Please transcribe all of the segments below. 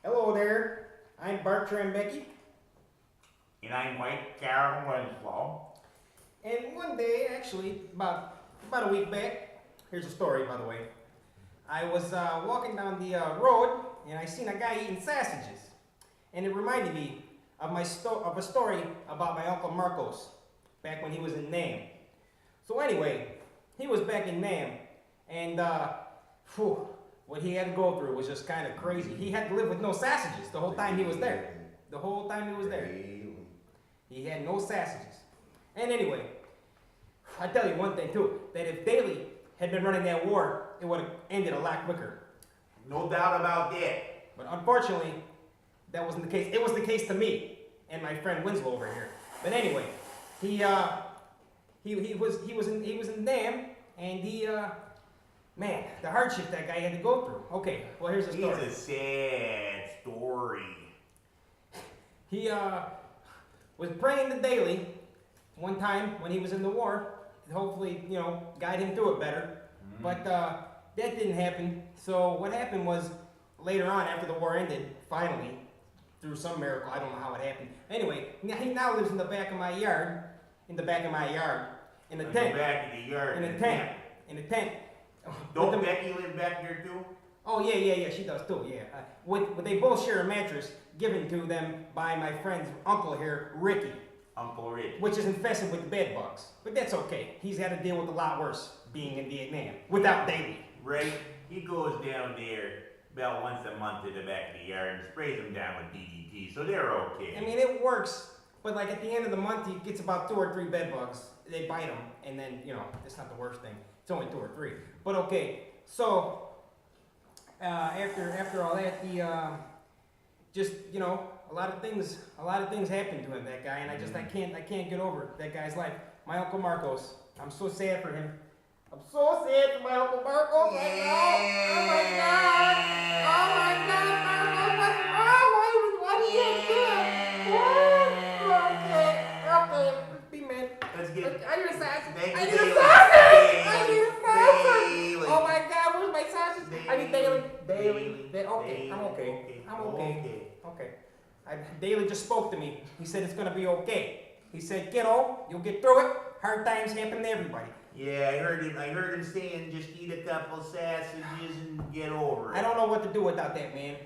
Hello there, I'm Bart Becky, And I'm White Carol Winslow. and one day, actually, about a week back, here's a story, by the way. I was walking down the road, and I seen a guy eating sausages, and it reminded me of of a story about my uncle Marcos, back when he was in Nam. So anyway, he was back in Nam, and whew, what he had to go through was just kind of crazy. He had to live with no sausages the whole time he was there. The whole time he was there. He had no sausages. And anyway, I tell you one thing too, that if Daley had been running that war, it would have ended a lot quicker. No doubt about that. But unfortunately, that wasn't the case. It was the case to me and my friend Winslow over here. But anyway, he was in Nam, and man, the hardship that guy had to go through. Okay, well here's the story. It's a sad story. He was praying to Daley one time when he was in the war, to hopefully, guide him through it better. But that didn't happen. So what happened was, later on, after the war ended, finally, through some miracle, I don't know how it happened. Anyway, he now lives in the back of my yard, in the tent. In the back of the yard. In a tent. Don't Becky live back there too? Oh yeah, she does too, yeah. They both share a mattress given to them by my friend's uncle here, Ricky. Uncle Rick. Which is infested with bed bugs. But that's okay. He's had to deal with a lot worse being in Vietnam, without Daley. Right? He goes down there about once a month to the back of the yard and sprays them down with DDT, so they're okay. I mean, it works, but like at the end of the month, he gets about 2 or 3 bed bugs. They bite him, and then, it's not the worst thing. It's only 2 or 3. But okay, so after all that, he just a lot of things happened to him, that guy, and I can't get over that guy's life. My Uncle Marcos, I'm so sad for him. I'm so sad for my Uncle Marcos. I know. Oh my God. Oh my God, Marcos, what's wrong? Why did you do it? Okay, be man. Let's get. I need a sausage. I need a sausage. I need a sausage. Oh my God, where's my sausage? I need Daley. Okay, I'm okay. I'm okay. Okay. Daley just spoke to me. He said it's gonna be okay. He said, kiddo, you'll get through it. Hard times happen to everybody. Yeah, I heard him saying just eat a couple sausages and get over it. I don't know what to do without that man.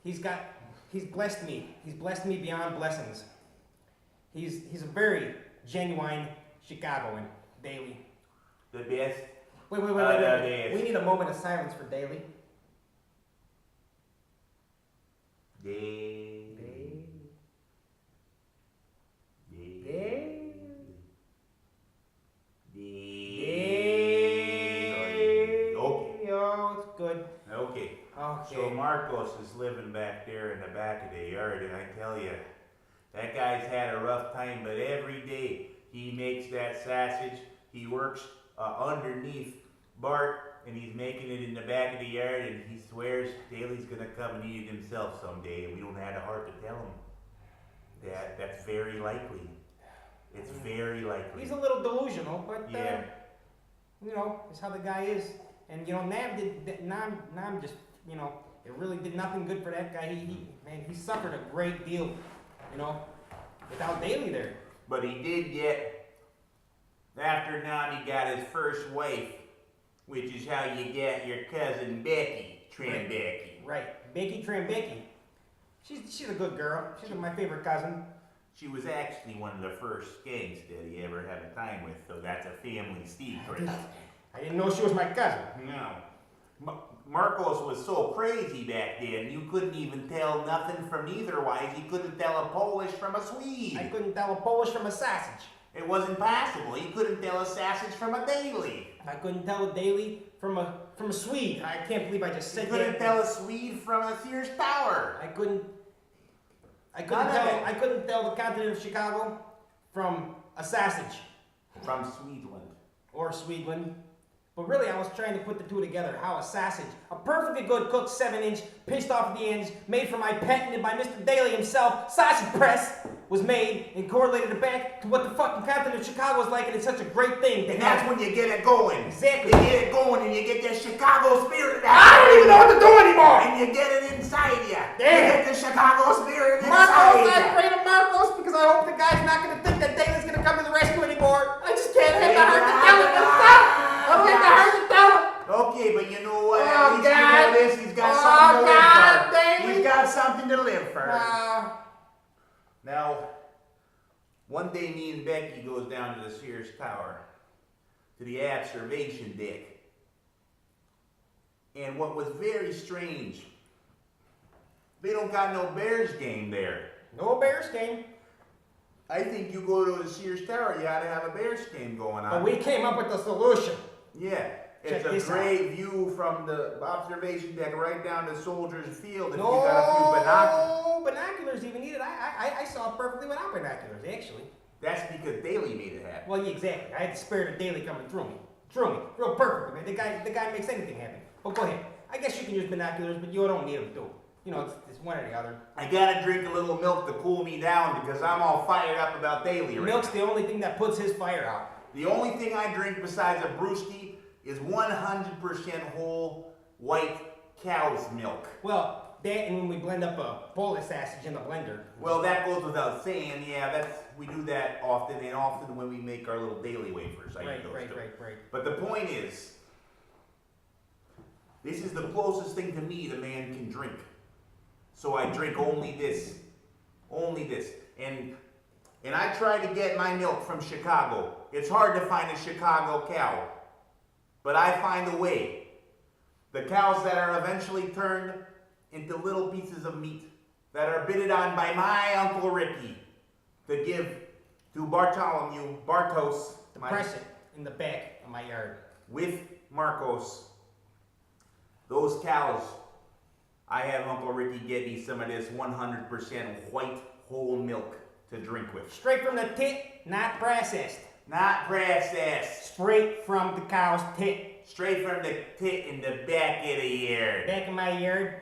He's blessed me. He's blessed me beyond blessings. He's a very genuine Chicagoan, Daley. The best. Wait. We need a moment of silence for Daley. Okay. So Marcos is living back there in the back of the yard, and I tell you, that guy's had a rough time, but every day he makes that sausage. He works underneath Bart, and he's making it in the back of the yard, and he swears Daley's gonna come and eat it himself someday, and we don't have the heart to tell him that. That's very likely. It's very likely. He's a little delusional, but yeah. It's how the guy is. And Nam just, it really did nothing good for that guy. He suffered a great deal, without Daley there. But he did get, after Nam, he got his first wife, which is how you get your cousin Becky Becky. Right, Becky Becky. She's a good girl. She's my favorite cousin. She was actually one of the first skanks that he ever had a time with, so that's a family secret. I didn't know she was my cousin. No. Marcos was so crazy back then, you couldn't even tell nothing from either-wise. He couldn't tell a Polish from a Swede. I couldn't tell a Polish from a sausage. It wasn't possible. He couldn't tell a sausage from a Daley. I couldn't tell a Daley from a Swede. I can't believe I just said that. He couldn't tell a Swede from a Sears Tower. I couldn't tell the continent of Chicago from a sausage. From Swedeland. Or Swedeland. But really, I was trying to put the two together. How a sausage, a perfectly good cooked 7-inch, pinched off the ends, made for my patented by Mr. Daley himself, sausage press, was made and correlated it back to what the fucking continent of Chicago is like, and it's such a great thing. And that's when you get it going. Exactly. You get it going and you get that Chicago spirit. I don't even know what to do anymore. And you get it inside you. Yeah. You get the Chicago spirit inside Marcos, you. I pray to Marcos because I hope the guy's not going to think that Daley's going to come to the rescue anymore. I just can't have the heart to tell him myself. I don't have the heart to tell him. Okay, but you know what? Oh, At least God. you know this. He's got something to live for. Daley. He's got something to live for. Now, one day me and Becky goes down to the Sears Tower, to the observation deck. And what was very strange, they don't got no Bears game there. No Bears game. I think you go to the Sears Tower, you ought to have a Bears game going on. But we came up with the solution. Yeah, it's a great view from the observation deck right down to Soldiers Field if you got a few binoculars. No binoculars even needed. I saw it perfectly without binoculars, actually. That's because Daley made it happen. Well, yeah, exactly. I had the spirit of Daley coming through me. Real perfectly, man. The guy makes anything happen. But go ahead. I guess you can use binoculars, but you don't need them too. You know, it's one or the other. I gotta drink a little milk to cool me down because I'm all fired up about Daley right Milk's now. the only thing that puts his fire out. The only thing I drink besides a brewski is 100% whole white cow's milk. Well, that and when we blend up a Polish sausage in the blender. Well, that goes without saying. Yeah, we do that often, and often when we make our little Daley wafers. Right. But the point is, this is the closest thing to me the man can drink. So I drink only this. And I try to get my milk from Chicago. It's hard to find a Chicago cow, but I find a way. The cows that are eventually turned into little pieces of meat that are bidded on by my Uncle Ricky to give to Bartos, To press it in the back of my yard. with Marcos. Those cows, I have Uncle Ricky get me some of this 100% white whole milk to drink with. Straight from the tit, not processed. Not processed. Straight from the cow's tit. Straight from the tit in the back of the yard. Back in my yard.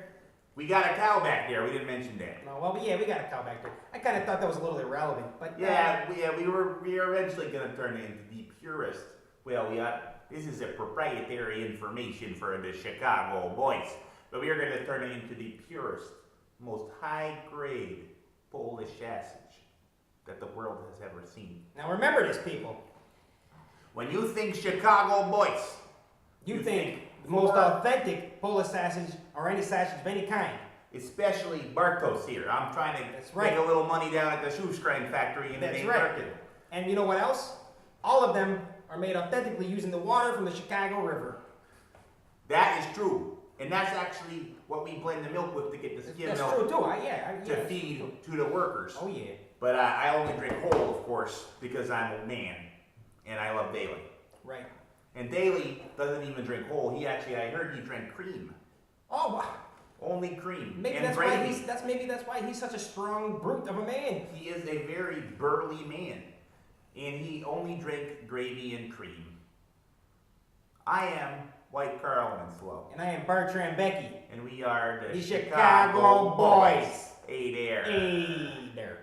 We got a cow back there. We didn't mention that. No, well, yeah, we got a cow back there. I kind of thought that was a little irrelevant, but We were eventually going to turn it into the purest. Well, this is a proprietary information for the Chicago boys, but we are going to turn it into the purest, most high-grade Polish sausage that the world has ever seen. Now remember this, people. When you think Chicago boys, You think the most authentic Polish sausage or any sausage of any kind. especially Bartos here. I'm trying to make a little money down at the shoestring factory in the main market. And you know what else? All of them are made authentically using the water from the Chicago River. That is true. And that's actually what we blend the milk with to get the skim That's milk true too. to feed to the workers. Oh yeah. But I only drink whole, of course, because I'm a man and I love Daley. Right. And Daley doesn't even drink whole. I heard he drank cream. Oh wow. Only cream. Maybe and that's gravy. why he's such a strong brute of a man. He is a very burly man. And he only drank gravy and cream. I am White Carl Winslow. And I am Bart Becky. And we are the Chicago Boys. Hey there. Hey there.